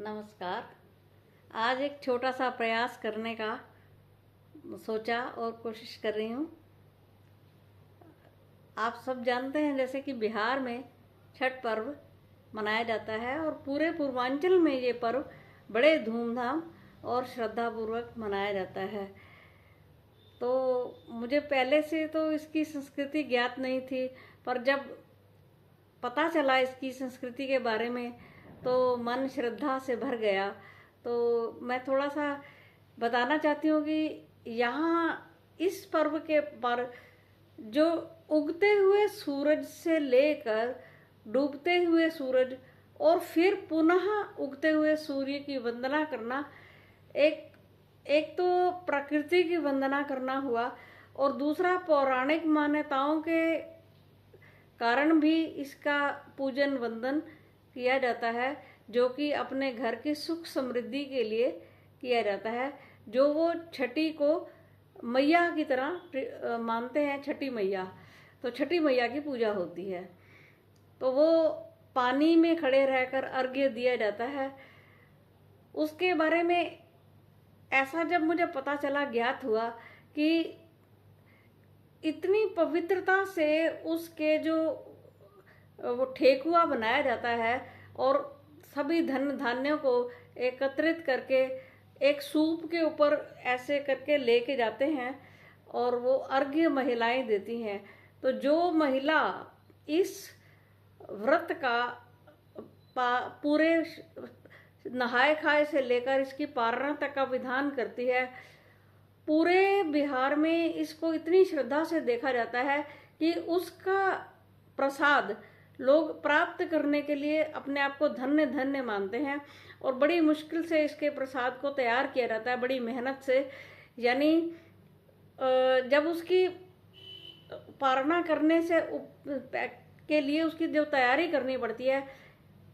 नमस्कार। आज एक छोटा सा प्रयास करने का सोचा और कोशिश कर रही हूँ। आप सब जानते हैं जैसे कि बिहार में छठ पर्व मनाया जाता है और पूरे पूर्वांचल में ये पर्व बड़े धूमधाम और श्रद्धापूर्वक मनाया जाता है। तो मुझे पहले से तो इसकी संस्कृति ज्ञात नहीं थी, पर जब पता चला इसकी संस्कृति के बारे में तो मन श्रद्धा से भर गया। तो मैं थोड़ा सा बताना चाहती हूँ कि यहाँ इस पर्व के पर जो उगते हुए सूरज से लेकर डूबते हुए सूरज और फिर पुनः उगते हुए सूर्य की वंदना करना, एक एक तो प्रकृति की वंदना करना हुआ और दूसरा पौराणिक मान्यताओं के कारण भी इसका पूजन वंदन किया जाता है, जो कि अपने घर की सुख समृद्धि के लिए किया जाता है। जो वो छठी को मैया की तरह मानते हैं, छठी मैया, तो छठी मैया की पूजा होती है। तो वो पानी में खड़े रहकर अर्घ्य दिया जाता है। उसके बारे में ऐसा जब मुझे पता चला, ज्ञात हुआ कि इतनी पवित्रता से उसके जो वो ठेकुआ बनाया जाता है और सभी धन धान्यों को एकत्रित करके एक सूप के ऊपर ऐसे करके लेके जाते हैं और वो अर्घ्य महिलाएं देती हैं। तो जो महिला इस व्रत का पूरे नहाए खाए से लेकर इसकी पारणा तक का विधान करती है, पूरे बिहार में इसको इतनी श्रद्धा से देखा जाता है कि उसका प्रसाद लोग प्राप्त करने के लिए अपने आप को धन्य धन्य मानते हैं और बड़ी मुश्किल से इसके प्रसाद को तैयार किया जाता है, बड़ी मेहनत से। यानी जब उसकी पारणा करने से के लिए उसकी जो तैयारी करनी पड़ती है,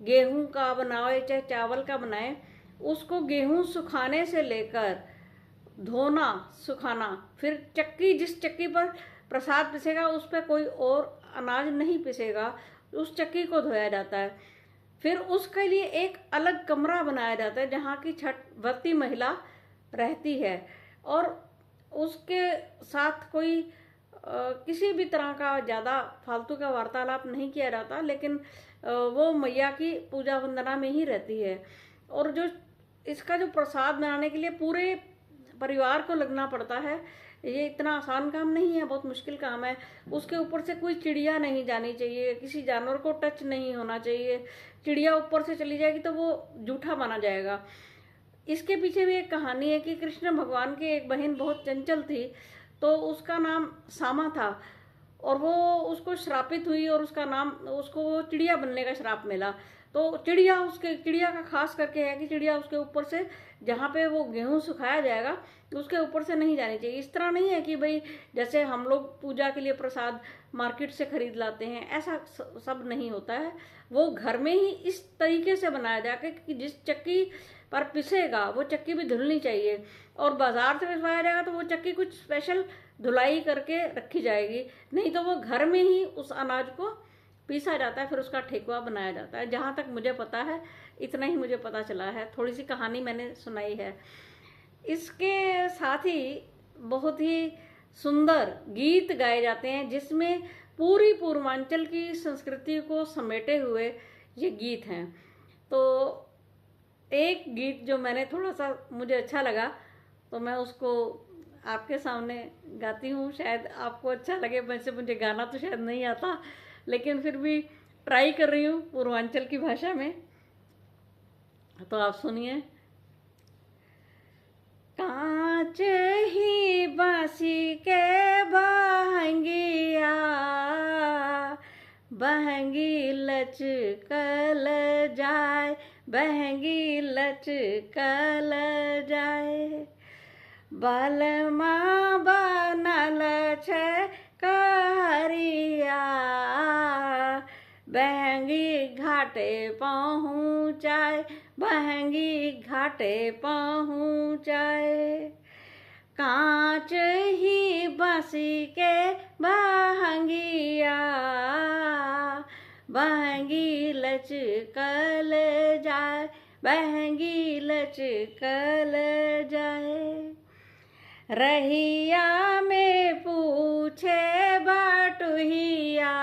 गेहूं का बनाए चाहे चावल का बनाए, उसको गेहूं सुखाने से लेकर धोना, सुखाना, फिर चक्की, जिस चक्की पर प्रसाद पिसेगा उस पर कोई और अनाज नहीं पिसेगा, उस चक्की को धोया जाता है। फिर उसके लिए एक अलग कमरा बनाया जाता है जहाँ की छठ व्रती महिला रहती है और उसके साथ कोई किसी भी तरह का ज़्यादा फालतू का वार्तालाप नहीं किया जाता, लेकिन वो मैया की पूजा वंदना में ही रहती है। और जो इसका जो प्रसाद बनाने के लिए पूरे परिवार को लगना पड़ता है, ये इतना आसान काम नहीं है, बहुत मुश्किल काम है। उसके ऊपर से कोई चिड़िया नहीं जानी चाहिए, किसी जानवर को टच नहीं होना चाहिए। चिड़िया ऊपर से चली जाएगी तो वो जूठा माना जाएगा। इसके पीछे भी एक कहानी है कि कृष्ण भगवान की एक बहन बहुत चंचल थी, तो उसका नाम सामा था और वो उसको श्रापित हुई और उसका नाम, उसको चिड़िया बनने का श्राप मिला। तो चिड़िया का खास करके है कि चिड़िया उसके ऊपर से, जहाँ पे वो गेहूं सुखाया जाएगा उसके ऊपर से नहीं जानी चाहिए। इस तरह नहीं है कि भाई जैसे हम लोग पूजा के लिए प्रसाद मार्केट से खरीद लाते हैं, ऐसा सब नहीं होता है। वो घर में ही इस तरीके से बनाया जाके कि जिस चक्की पर पिसेगा वो चक्की भी धुलनी चाहिए, और बाजार से पिसवाया जाएगा तो वो चक्की कुछ स्पेशल धुलाई करके रखी जाएगी, नहीं तो वो घर में ही उस अनाज को पीसा जाता है, फिर उसका ठेकुआ बनाया जाता है। जहाँ तक मुझे पता है, इतना ही मुझे पता चला है, थोड़ी सी कहानी मैंने सुनाई है। इसके साथ ही बहुत ही सुंदर गीत गाए जाते हैं जिसमें पूरी पूर्वांचल की संस्कृति को समेटे हुए ये गीत हैं। तो एक गीत जो मैंने थोड़ा सा मुझे अच्छा लगा तो मैं उसको आपके सामने गाती हूँ। शायद आपको अच्छा लगे। वैसे मुझे गाना तो शायद नहीं आता, लेकिन फिर भी ट्राई कर रही हूँ पूर्वांचल की भाषा में। तो आप सुनिए। कांच ही बांसी के बहंगिया, बहंगी लचकल जाए, बहंगी लचकल जाए, बालमा बनल छे कहरिया, बहंगी घाटे पहुँचाए, बहंगी घाटे पहुँचाए, कांच ही बांसी के बहंगिया, बहंगी लचकल जाए, बहंगी लचकल जाए। रहिया में पूछे बटुहिया,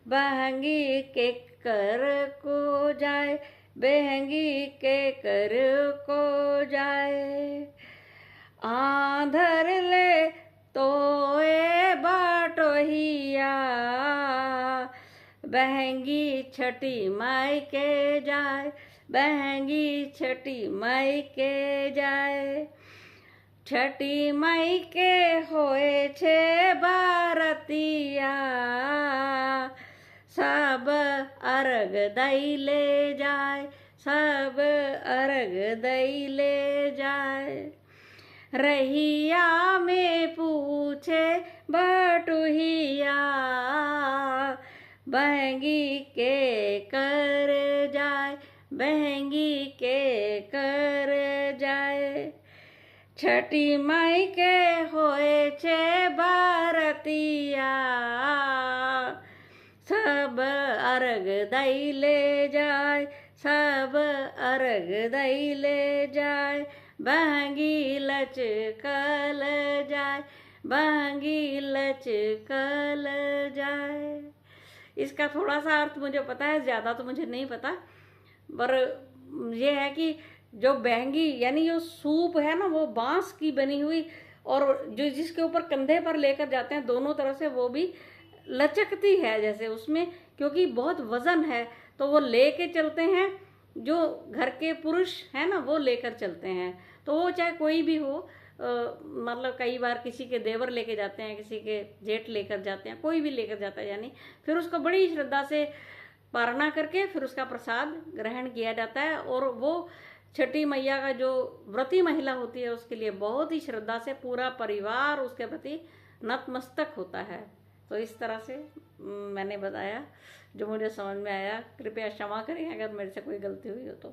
बहंगी के कर को जाए, बहंगी के कर को जाए। आंधर ले तोए बटोहिया, बहंगी छठी माई के जाए, बहंगी छठी माई के जाए। छठी माई के होए छे बारतिया, सब अर्घ दई ले जाए, सब अर्घ दई ले जाए। रहिया में पूछे बटुहिया, बहंगी के कर जाए, बहंगी के कर जाए। छठी माई के होए छे बारतिया, सब अर्घ दई ले जाए, सब अर्घ दई ले जाए। बहंगी लचकल जाए, बहंगी लचकल जाए। इसका थोड़ा सा अर्थ मुझे पता है, ज़्यादा तो मुझे नहीं पता, पर ये है कि जो बहंगी यानी जो सूप है ना, वो बांस की बनी हुई, और जो जिसके ऊपर कंधे पर लेकर जाते हैं दोनों तरफ से, वो भी लचकती है जैसे उसमें, क्योंकि बहुत वजन है तो वो लेके चलते हैं। जो घर के पुरुष है ना, वो लेकर चलते हैं, तो वो चाहे कोई भी हो, मतलब कई बार किसी के देवर लेके जाते हैं, किसी के जेठ लेकर जाते हैं, कोई भी लेकर जाता है, यानी फिर उसको बड़ी श्रद्धा से पारणा करके फिर उसका प्रसाद ग्रहण किया जाता है। और वो छठी मैया का जो व्रती महिला होती है, उसके लिए बहुत ही श्रद्धा से पूरा परिवार उसके प्रति नतमस्तक होता है। तो इस तरह से मैंने बताया जो मुझे समझ में आया। कृपया क्षमा करें अगर मेरे से कोई गलती हुई हो तो।